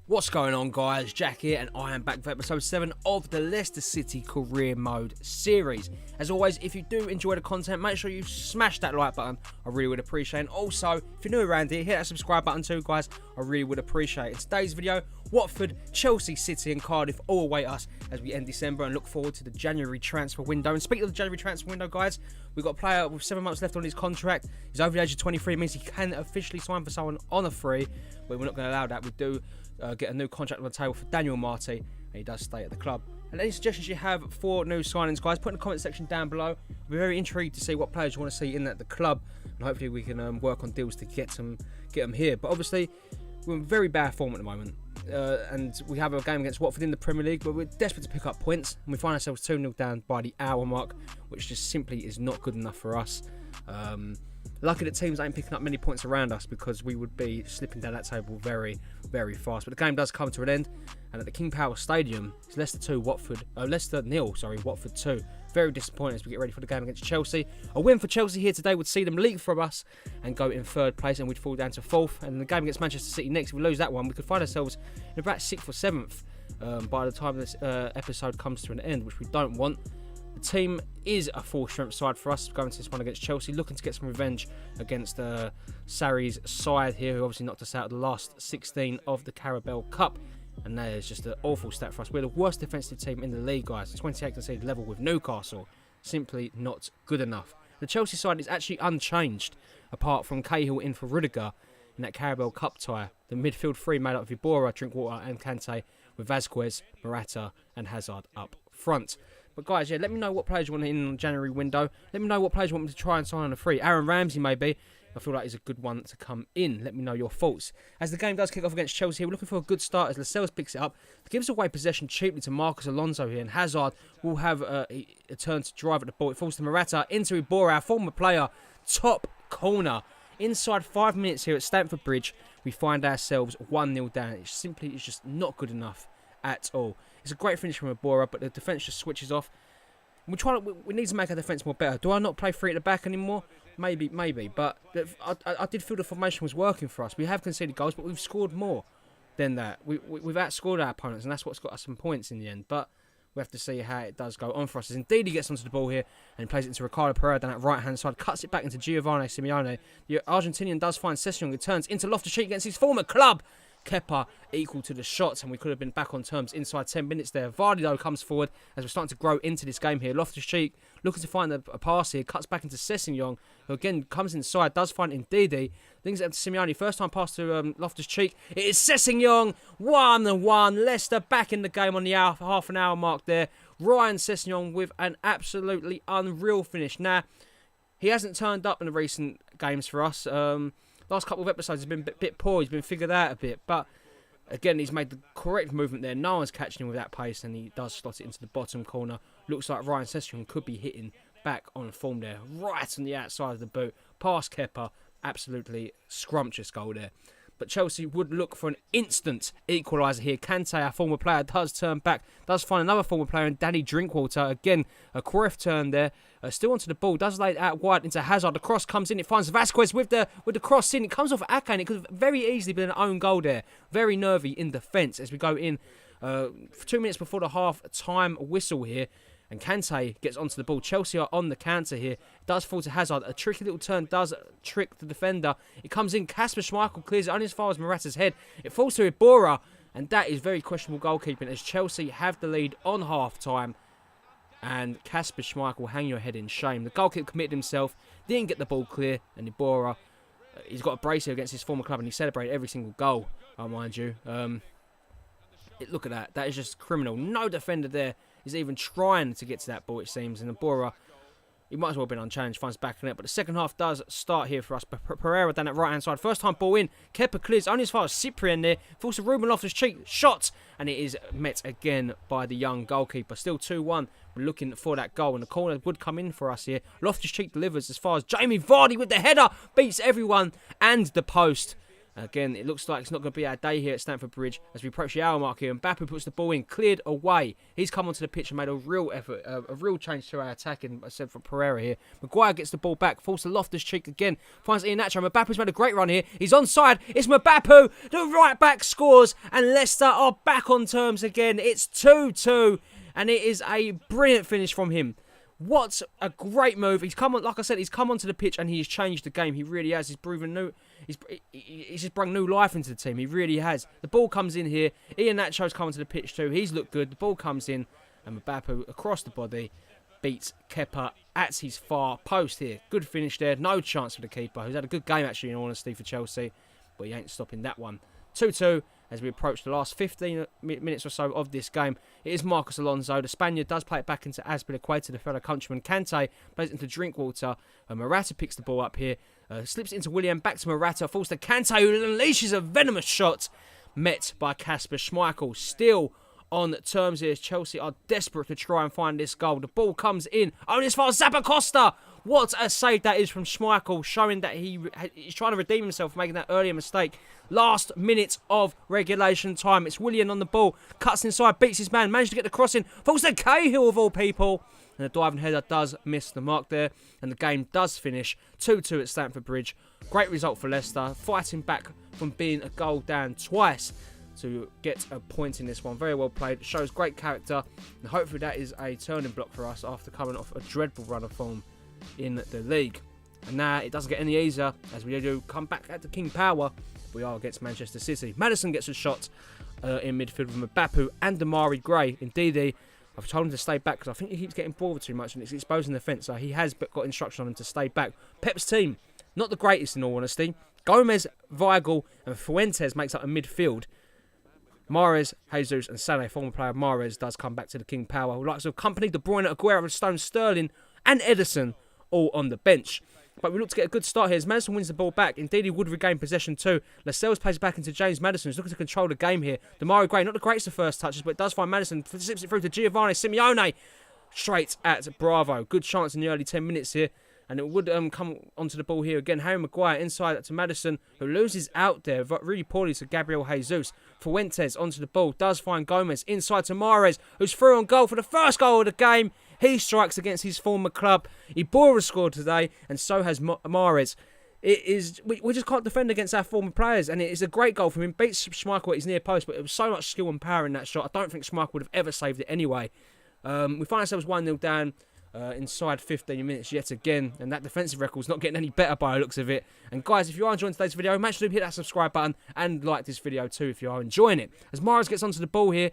What's going on, guys? Jack here, and I am back for episode 7 of the Leicester City Career Mode series. As always, if you do enjoy the content, make sure you smash that like button. I really would appreciate it. And also, if you're new around here, hit that subscribe button too, guys. I really would appreciate it. In today's video, Watford, Chelsea, City and Cardiff all await us as we end December and look forward to the January transfer window. And speaking of the January transfer window, guys, we've got a player with 7 months left on his contract. He's over the age of 23, means he can officially sign for someone on a free, but we're not going to allow that. We do get a new contract on the table for Daniel Marty, and he does stay at the club. And any suggestions you have for new signings, guys, put in the comment section down below. I'll be very intrigued to see what players you want to see in at the club, and hopefully we can work on deals to get them here. But obviously, we're in very bad form at the moment, and we have a game against Watford in the Premier League, but we're desperate to pick up points, and we find ourselves 2-0 down by the hour mark, which just simply is not good enough for us. Lucky that teams ain't picking up many points around us, because we would be slipping down that table very, very fast. But the game does come to an end, and at the King Power Stadium, it's Leicester 2, Leicester 0, Watford 2. Very disappointing as we get ready for the game against Chelsea. A win for Chelsea here today would see them leap from us and go in 3rd place, and we'd fall down to 4th. And the game against Manchester City next, if we lose that one, we could find ourselves in about 6th or 7th by the time this episode comes to an end, which we don't want. The team is a full-strength side for us going to this one against Chelsea, looking to get some revenge against Sarri's side here, who obviously knocked us out of the last 16 of the Carabao Cup. And that is just an awful stat for us. We're the worst defensive team in the league, guys. 28 conceded level with Newcastle. Simply not good enough. The Chelsea side is actually unchanged, apart from Cahill in for Rudiger in that Carabao Cup tie. The midfield three made up of Iborra, Drinkwater and Kante, with Vasquez, Morata and Hazard up front. But guys, yeah, let me know what players you want in the January window. Let me know what players you want me to try and sign on a free. Aaron Ramsey, maybe. I feel like he's a good one to come in. Let me know your thoughts. As the game does kick off against Chelsea, we're looking for a good start as Lascelles picks it up. It gives away possession cheaply to Marcus Alonso here, and Hazard will have a turn to drive at the ball. It falls to Morata into Iborra, our former player, top corner. Inside 5 minutes here at Stamford Bridge, we find ourselves 1-0 down. It simply is just not good enough at all. It's a great finish from Iborra, but the defence just switches off. We need to make our defence more better. Do I not play 3 at the back anymore? Maybe. But I did feel the formation was working for us. We have conceded goals, but we've scored more than that. We've outscored our opponents, and that's what's got us some points in the end. But we have to see how it does go on for us. As indeed he gets onto the ball here and he plays it into Ricardo Pereira down that right-hand side, cuts it back into Giovanni Simeone. The Argentinian does find Sessegnon. It turns into Loftus-Cheek against his former club. Kepa equal to the shots, and we could have been back on terms inside 10 minutes there. Vardy, though, comes forward as we're starting to grow into this game here. Loftus-Cheek looking to find a pass here, cuts back into Sessegnon, who again comes inside, does find Ndidi. Things up to Simeone, first time pass to Loftus-Cheek. It is Sessegnon, 1-1. Leicester back in the game on the half an hour mark there. Ryan Sessegnon with an absolutely unreal finish. Now, he hasn't turned up in the recent games for us. Last couple of episodes has been a bit poor. He's been figured out a bit. But, again, he's made the correct movement there. No one's catching him with that pace, and he does slot it into the bottom corner. Looks like Ryan Sessegnon could be hitting back on form there. Right on the outside of the boot. Past Kepa. Absolutely scrumptious goal there. But Chelsea would look for an instant equaliser here. Kante, our former player, does turn back. Does find another former player in Danny Drinkwater. Again, a Cruyff turn there. Still onto the ball. Does lay it out wide into Hazard. The cross comes in. It finds Vasquez with the cross in. It comes off Ake, and it could have very easily been an own goal there. Very nervy in defence as we go in 2 minutes before the half-time whistle here. And Kante gets onto the ball. Chelsea are on the counter here. It does fall to Hazard. A tricky little turn does trick the defender. It comes in. Kasper Schmeichel clears it only as far as Morata's head. It falls to Iborra. And that is very questionable goalkeeping as Chelsea have the lead on half-time. And Kasper Schmeichel, hang your head in shame. The goalkeeper committed himself. Didn't get the ball clear. And Iborra, he's got a brace here against his former club. And he celebrated every single goal, mind you. Look at that. That is just criminal. No defender there is even trying to get to that ball, it seems. And Iborra, he might as well have been unchallenged, finds back in it. But the second half does start here for us. Pereira down that right-hand side. First time ball in. Kepa clears only as far as Cyprian there. Falls to Ruben Loftus-Cheek. Shot. And it is met again by the young goalkeeper. Still 2-1. We're looking for that goal. And the corner would come in for us here. Loftus-Cheek delivers as far as Jamie Vardy with the header. Beats everyone and the post. Again, it looks like it's not going to be our day here at Stamford Bridge as we approach the hour mark here. Mbappe puts the ball in, cleared away. He's come onto the pitch and made a real effort, a real change to our attacking, I said, for Pereira here. Maguire gets the ball back, falls to Loftus-Cheek again, finds Iheanacho. Mbappe's made a great run here. He's onside. It's Mbappe. The right back scores, and Leicester are back on terms again. It's 2-2, and it is a brilliant finish from him. What a great move. He's come on, like I said, he's come onto the pitch and he's changed the game. He really has. He's proven new. He's just brought new life into the team. He really has. The ball comes in here. Iheanacho's come onto the pitch too. He's looked good. The ball comes in and Mbappe across the body beats Kepa at his far post here. Good finish there. No chance for the keeper, who's had a good game actually in all honesty for Chelsea, but he ain't stopping that one. 2-2 as we approach the last 15 minutes or so of this game. It is Marcos Alonso. The Spaniard does play it back into Azpilicueta, the fellow countryman. Kante plays it into Drinkwater. Morata picks the ball up here. Slips it into Willian, back to Morata. Falls to Kante, who unleashes a venomous shot. Met by Kasper Schmeichel. Still on terms here as Chelsea are desperate to try and find this goal. The ball comes in, only as far as Zappacosta. What a save that is from Schmeichel, showing that he's trying to redeem himself for making that earlier mistake. Last minute of regulation time. It's Willian on the ball, cuts inside, beats his man, managed to get the cross in, falls to Cahill of all people. And the diving header does miss the mark there, and the game does finish 2-2 at Stamford Bridge. Great result for Leicester, fighting back from being a goal down twice to get a point in this one. Very well played. Shows great character, and hopefully that is a turning block for us after coming off a dreadful run of form in the league. And now it doesn't get any easier as we do come back at the King Power. We are against Manchester City. Maddison gets a shot in midfield with Mbappe and Damari Gray. Indeed, I've told him to stay back because I think he keeps getting forward too much and it's exposing the fence. So he has got instruction on him to stay back. Pep's team, not the greatest in all honesty. Gomez, Weigl and Fuentes makes up a midfield. Mahrez, Jesus and Sané, former player Mahrez, does come back to the King Power, who likes to accompany De Bruyne, Aguero, Stone, Sterling and Ederson all on the bench. But we look to get a good start here as Maddison wins the ball back. Indeed, he would regain possession too. Lascelles plays back into James Maddison, who's looking to control the game here. Damari Gray, not the greatest of first touches, but does find Maddison, slips it through to Giovanni Simeone. Straight at Bravo. Good chance in the early 10 minutes here. And it would come onto the ball here again. Harry Maguire inside to Maddison, who loses out there really poorly to Gabriel Jesus. Fuentes onto the ball, does find Gomez inside to Mahrez, who's through on goal for the first goal of the game. He strikes against his former club. Ibora scored today, and so has Mahrez. We just can't defend against our former players, and it is a great goal from him. Beats Schmeichel at his near post, but it was so much skill and power in that shot. I don't think Schmeichel would have ever saved it anyway. We find ourselves 1-0 down inside 15 minutes yet again, and that defensive record's not getting any better by the looks of it. And guys, if you are enjoying today's video, make sure to hit that subscribe button and like this video too if you are enjoying it. As Mahrez gets onto the ball here,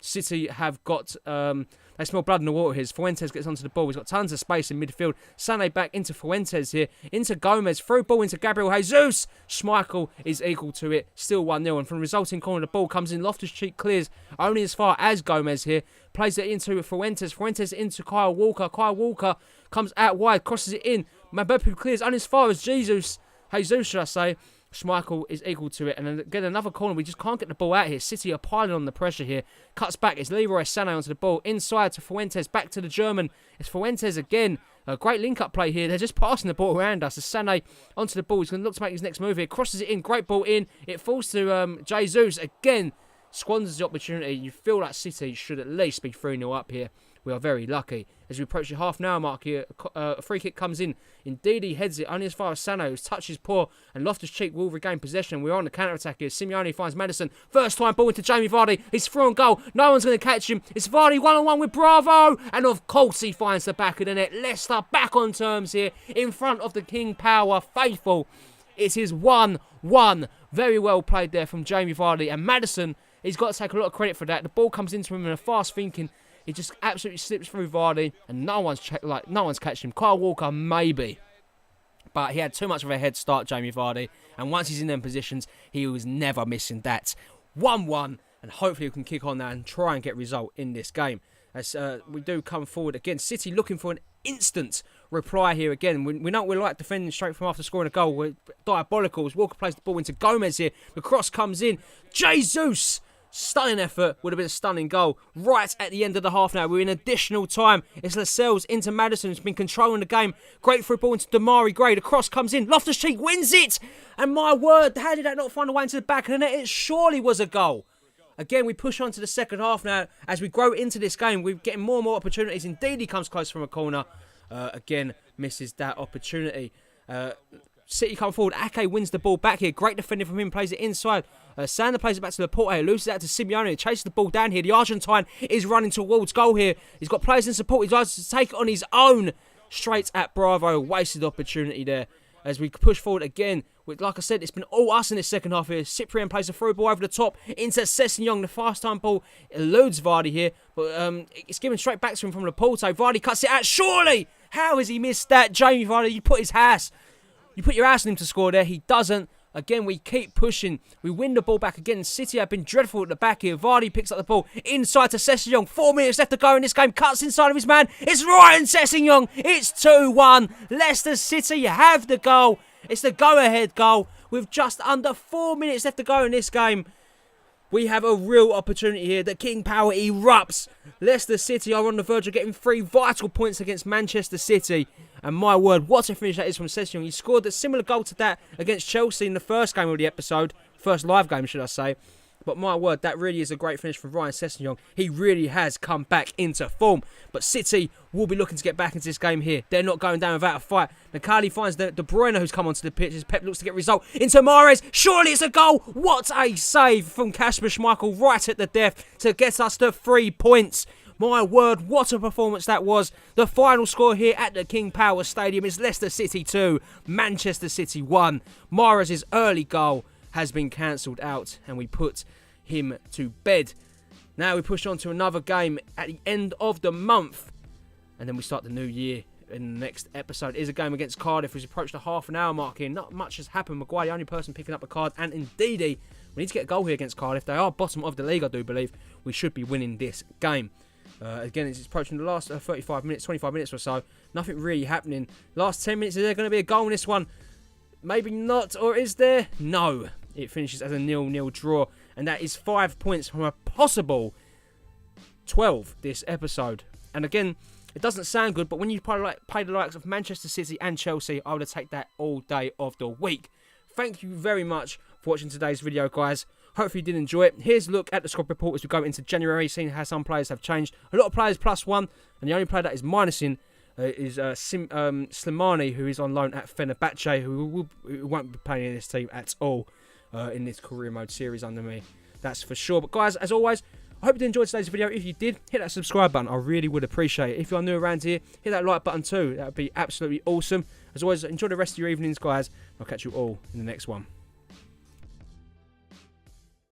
City have got, they smell blood in the water here. Fuentes gets onto the ball. He's got tons of space in midfield. Sané back into Fuentes here. Into Gomez. Through ball into Gabriel Jesus. Schmeichel is equal to it. Still 1-0. And from the resulting corner, the ball comes in. Loftus-Cheek clears only as far as Gomez here. Plays it into Fuentes. Fuentes into Kyle Walker. Kyle Walker comes out wide. Crosses it in. Mbappe clears only as far as Jesus, should I say. Schmeichel is equal to it, and then again another corner. We just can't get the ball out here. City are piling on the pressure here. Cuts back. It's Leroy Sané onto the ball. Inside to Fuentes. Back to the German. It's Fuentes again. A great link-up play here. They're just passing the ball around us. It's Sané onto the ball. He's going to look to make his next move here. Crosses it in. Great ball in. It falls to Jesus again. Squanders the opportunity. You feel like City should at least be 3-0 up here. We are very lucky. As we approach the half-an-hour mark here, a free kick comes in. Indeed, he heads it only as far as Sané, whose touch is poor, and Loftus-Cheek will regain possession. We're on the counter-attack here. Simeone finds Maddison. First time ball into Jamie Vardy. He's through on goal. No one's going to catch him. It's Vardy one-on-one with Bravo. And of course, he finds the back of the net. Leicester back on terms here in front of the King Power faithful. It is 1-1. Very well played there from Jamie Vardy. And Maddison, he's got to take a lot of credit for that. The ball comes into him in a fast thinking. He just absolutely slips through Vardy, and no one's catching him. Kyle Walker, maybe. But he had too much of a head start, Jamie Vardy. And once he's in them positions, he was never missing that. 1-1, and hopefully we can kick on now and try and get a result in this game. As we do come forward again. City looking for an instant reply here again. We know we like defending straight from after scoring a goal. We're diabolical. As Walker plays the ball into Gomez here. The cross comes in. Jesus! Stunning effort, would have been a stunning goal. Right at the end of the half now, we're in additional time. It's Lascelles into Maddison, who's been controlling the game. Great through ball into Damari Gray. The cross comes in. Loftus-Cheek wins it. And my word, how did that not find a way into the back of the net? It surely was a goal. Again, we push on to the second half now. As we grow into this game, we're getting more and more opportunities. Indeed, he comes close from a corner. Again, misses that opportunity. City come forward. Ake wins the ball back here. Great defending from him. Plays it inside. Sander plays it back to Laporte. Loses out to Simeone. Chases the ball down here. The Argentine is running towards goal here. He's got players in support. He tries to take it on his own. Straight at Bravo. Wasted opportunity there. As we push forward again. Like I said, it's been all us in this second half here. Cyprian plays a through ball over the top into Sessegnon. The fast time ball eludes Vardy here. But it's given straight back to him from Laporte. Vardy cuts it out. Surely! How has he missed that? Jamie Vardy, you put your ass on him to score there. He doesn't. Again, we keep pushing. We win the ball back again. City have been dreadful at the back here. Vardy picks up the ball inside to Sessegnon. 4 minutes left to go in this game. Cuts inside of his man. It's Ryan Sessegnon. It's 2-1. Leicester City have the goal. It's the go-ahead goal. With just under 4 minutes left to go in this game. We have a real opportunity here. The King Power erupts. Leicester City are on the verge of getting 3 vital points against Manchester City. And my word, what a finish that is from Sessegnon. He scored a similar goal to that against Chelsea in the first game of the episode. First live game, should I say. But my word, that really is a great finish from Ryan Sessegnon. He really has come back into form. But City will be looking to get back into this game here. They're not going down without a fight. Nakali finds De Bruyne, who's come onto the pitch. As Pep looks to get a result into Mahrez. Surely it's a goal. What a save from Kasper Schmeichel right at the death to get us to 3 points. My word, what a performance that was. The final score here at the King Power Stadium is Leicester City 2, Manchester City 1. Mahrez' early goal has been cancelled out and we put him to bed. Now we push on to another game at the end of the month and then we start the new year. In the next episode is a game against Cardiff. We've approached the half an hour mark here. Not much has happened. Maguire, the only person picking up a card, and indeed, we need to get a goal here against Cardiff. They are bottom of the league, I do believe. We should be winning this game. Again, it's approaching the last 35 minutes, 25 minutes or so. Nothing really happening. Last 10 minutes, is there going to be a goal in this one? Maybe not, or is there? No. It finishes as a 0-0 draw, and that is 5 points from a possible 12 this episode. And again, it doesn't sound good, but when you play the likes of Manchester City and Chelsea, I would take that all day of the week. Thank you very much for watching today's video, guys. Hopefully you did enjoy it. Here's a look at the squad report as we go into January, seeing how some players have changed. A lot of players +1, and the only player that is minusing is Slimani, who is on loan at Fenerbahce, who won't be playing in this team at all in this career mode series under me. That's for sure. But guys, as always, I hope you enjoyed today's video. If you did, hit that subscribe button. I really would appreciate it. If you're new around here, hit that like button too. That would be absolutely awesome. As always, enjoy the rest of your evenings, guys. I'll catch you all in the next one.